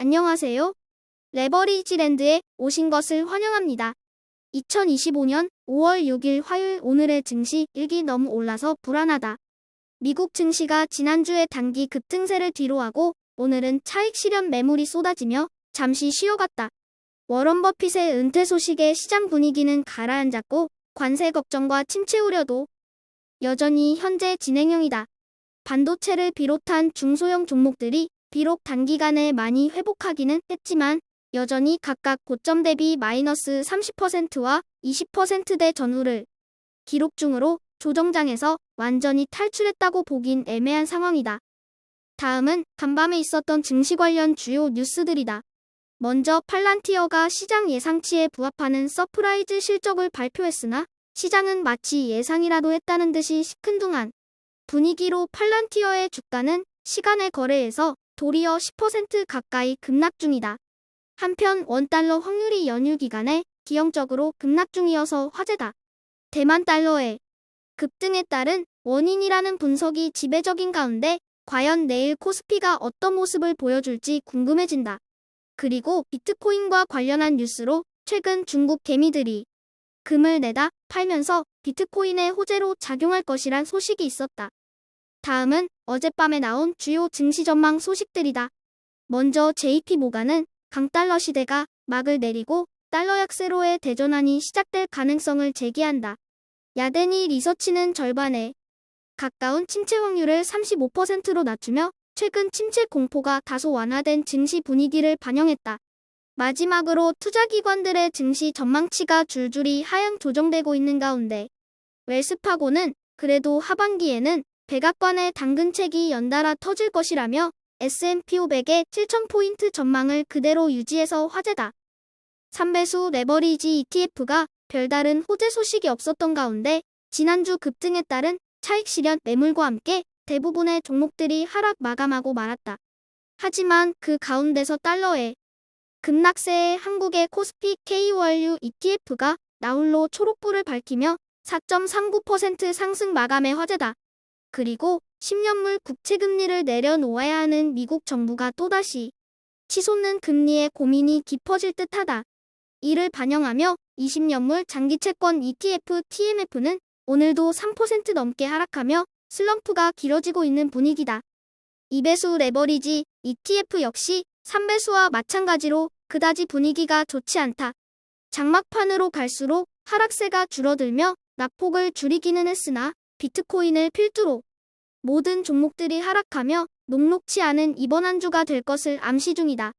안녕하세요. 레버리지랜드에 오신 것을 환영합니다. 2025년 5월 6일 화요일 오늘의 증시 일기 너무 올라서 불안하다. 미국 증시가 지난주에 단기 급등세를 뒤로하고 오늘은 차익 실현 매물이 쏟아지며 잠시 쉬어갔다. 워런 버핏의 은퇴 소식에 시장 분위기는 가라앉았고 관세 걱정과 침체 우려도 여전히 현재 진행형이다. 반도체를 비롯한 중소형 종목들이 비록 단기간에 많이 회복하기는 했지만 여전히 각각 고점 대비 마이너스 30%와 20%대 전후를 기록 중으로 조정장에서 완전히 탈출했다고 보긴 애매한 상황이다. 다음은 간밤에 있었던 증시 관련 주요 뉴스들이다. 먼저 팔란티어가 시장 예상치에 부합하는 서프라이즈 실적을 발표했으나 시장은 마치 예상이라도 했다는 듯이 시큰둥한 분위기로 팔란티어의 주가는 시간의 거래에서 도리어 10% 가까이 급락 중이다. 한편 원달러 환율이 연휴 기간에 기형적으로 급락 중이어서 화제다. 대만 달러의 급등에 따른 원인이라는 분석이 지배적인 가운데 과연 내일 코스피가 어떤 모습을 보여줄지 궁금해진다. 그리고 비트코인과 관련한 뉴스로 최근 중국 개미들이 금을 내다 팔면서 비트코인의 호재로 작용할 것이란 소식이 있었다. 다음은 어젯밤에 나온 주요 증시 전망 소식들이다. 먼저 JP모간은 강달러 시대가 막을 내리고 달러 약세로의 대전환이 시작될 가능성을 제기한다. 야데니 리서치는 절반에 가까운 침체 확률을 35%로 낮추며 최근 침체 공포가 다소 완화된 증시 분위기를 반영했다. 마지막으로 투자기관들의 증시 전망치가 줄줄이 하향 조정되고 있는 가운데 웰스파고는 그래도 하반기에는 백악관의 당근책이 연달아 터질 것이라며 S&P 500의 7,000포인트 전망을 그대로 유지해서 화제다. 3배수 레버리지 ETF가 별다른 호재 소식이 없었던 가운데 지난주 급등에 따른 차익 실현 매물과 함께 대부분의 종목들이 하락 마감하고 말았다. 하지만 그 가운데서 달러의 급락세에 한국의 코스피 K-원류 ETF가 나홀로 초록불을 밝히며 4.39% 상승 마감의 화제다. 그리고 10년물 국채금리를 내려놓아야 하는 미국 정부가 또다시 치솟는 금리에 고민이 깊어질 듯하다. 이를 반영하며 20년물 장기채권 ETF TMF는 오늘도 3% 넘게 하락하며 슬럼프가 길어지고 있는 분위기다. 2배수 레버리지 ETF 역시 3배수와 마찬가지로 그다지 분위기가 좋지 않다. 장막판으로 갈수록 하락세가 줄어들며 낙폭을 줄이기는 했으나 비트코인을 필두로 모든 종목들이 하락하며 녹록치 않은 이번 한 주가 될 것을 암시 중이다.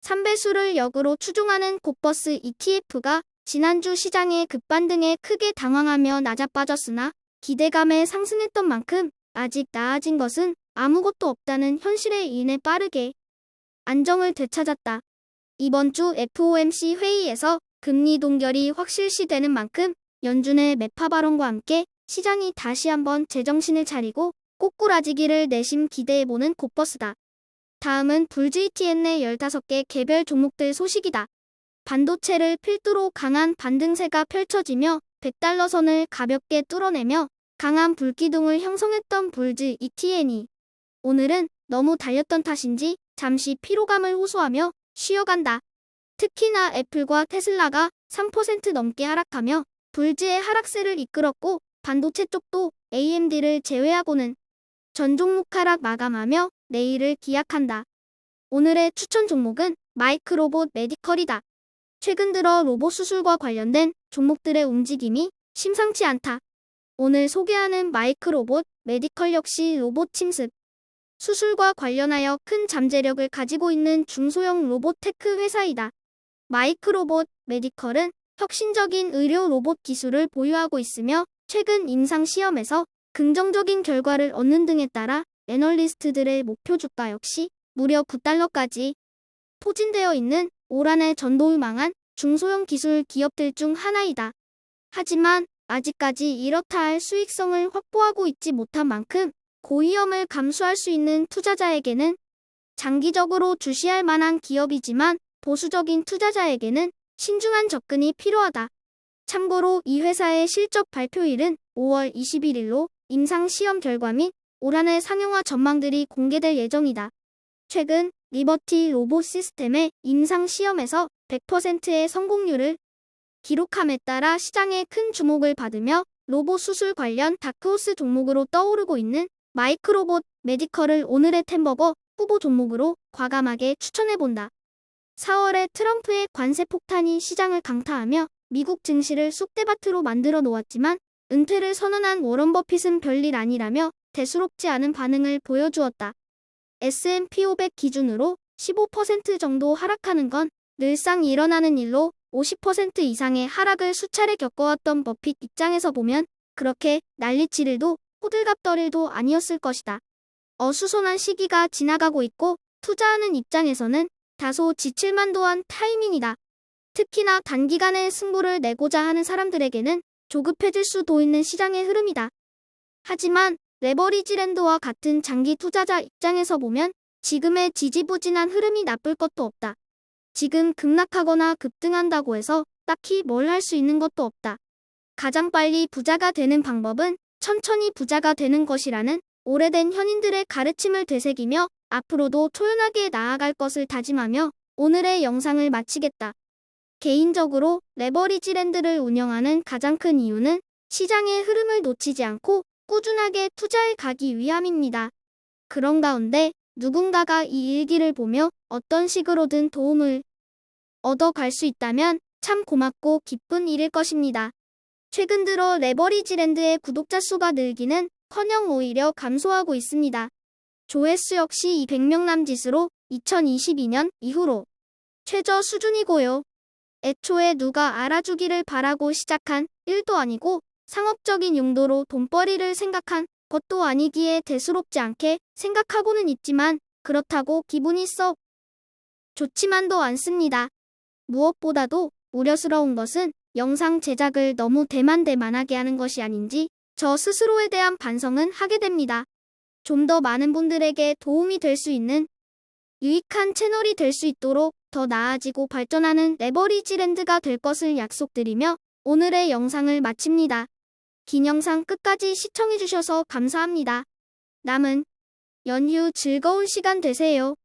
3배수를 역으로 추종하는 곱버스 ETF가 지난주 시장의 급반등에 크게 당황하며 낮아빠졌으나 기대감에 상승했던 만큼 아직 나아진 것은 아무것도 없다는 현실에 인해 빠르게 안정을 되찾았다. 이번 주 FOMC 회의에서 금리 동결이 확실시되는 만큼 연준의 매파 발언과 함께 시장이 다시 한번 제정신을 차리고 꼬꾸라지기를 내심 기대해보는 곱버스다. 다음은 불주이TN 내 15개 개별 종목들 소식이다. 반도체를 필두로 강한 반등세가 펼쳐지며 100달러 선을 가볍게 뚫어내며 강한 불기둥을 형성했던 불즈 ETN이 오늘은 너무 달렸던 탓인지 잠시 피로감을 호소하며 쉬어간다. 특히나 애플과 테슬라가 3% 넘게 하락하며 불즈의 하락세를 이끌었고 반도체 쪽도 AMD를 제외하고는 전 종목 하락 마감하며 내일을 기약한다. 오늘의 추천 종목은 마이크로봇 메디컬이다. 최근 들어 로봇 수술과 관련된 종목들의 움직임이 심상치 않다. 오늘 소개하는 마이크로봇 메디컬 역시 로봇 침습, 수술과 관련하여 큰 잠재력을 가지고 있는 중소형 로봇테크 회사이다. 마이크로봇 메디컬은 혁신적인 의료 로봇 기술을 보유하고 있으며 최근 임상 시험에서 긍정적인 결과를 얻는 등에 따라 애널리스트들의 목표 주가 역시 무려 9달러까지 포진되어 있는 올 한해 전도유망한 중소형 기술 기업들 중 하나이다. 하지만 아직까지 이렇다 할 수익성을 확보하고 있지 못한 만큼 고위험을 감수할 수 있는 투자자에게는 장기적으로 주시할 만한 기업이지만 보수적인 투자자에게는 신중한 접근이 필요하다. 참고로 이 회사의 실적 발표일은 5월 21일로 임상 시험 결과 및 올 한해 상용화 전망들이 공개될 예정이다. 최근 리버티 로봇 시스템의 임상 시험에서 100%의 성공률을 기록함에 따라 시장에 큰 주목을 받으며 로봇 수술 관련 다크호스 종목으로 떠오르고 있는 마이크로봇 메디컬을 오늘의 템버거 후보 종목으로 과감하게 추천해본다. 4월에 트럼프의 관세 폭탄이 시장을 강타하며 미국 증시를 쑥대밭으로 만들어 놓았지만 은퇴를 선언한 워런 버핏은 별일 아니라며 대수롭지 않은 반응을 보여주었다. S&P 500 기준으로 15% 정도 하락하는 건 늘상 일어나는 일로 50% 이상의 하락을 수차례 겪어왔던 버핏 입장에서 보면 그렇게 난리칠 일도 호들갑 떨 일도 아니었을 것이다. 어수선한 시기가 지나가고 있고 투자하는 입장에서는 다소 지칠만도한 타이밍이다. 특히나 단기간에 승부를 내고자 하는 사람들에게는 조급해질 수도 있는 시장의 흐름이다. 하지만 레버리지랜드와 같은 장기 투자자 입장에서 보면 지금의 지지부진한 흐름이 나쁠 것도 없다. 지금 급락하거나 급등한다고 해서 딱히 뭘 할 수 있는 것도 없다. 가장 빨리 부자가 되는 방법은 천천히 부자가 되는 것이라는 오래된 현인들의 가르침을 되새기며 앞으로도 초연하게 나아갈 것을 다짐하며 오늘의 영상을 마치겠다. 개인적으로 레버리지랜드를 운영하는 가장 큰 이유는 시장의 흐름을 놓치지 않고 꾸준하게 투자해 가기 위함입니다. 그런 가운데 누군가가 이 일기를 보며 어떤 식으로든 도움을 얻어갈 수 있다면 참 고맙고 기쁜 일일 것입니다. 최근 들어 레버리지랜드의 구독자 수가 늘기는 커녕 오히려 감소하고 있습니다. 조회수 역시 200명 남짓으로 2022년 이후로 최저 수준이고요. 애초에 누가 알아주기를 바라고 시작한 일도 아니고 상업적인 용도로 돈벌이를 생각한 것도 아니기에 대수롭지 않게 생각하고는 있지만 그렇다고 기분이 썩 좋지만도 않습니다. 무엇보다도 우려스러운 것은 영상 제작을 너무 대만대만하게 하는 것이 아닌지 저 스스로에 대한 반성은 하게 됩니다. 좀 더 많은 분들에게 도움이 될 수 있는 유익한 채널이 될 수 있도록 더 나아지고 발전하는 레버리지랜드가 될 것을 약속드리며 오늘의 영상을 마칩니다. 긴 영상 끝까지 시청해주셔서 감사합니다. 남은 연휴 즐거운 시간 되세요.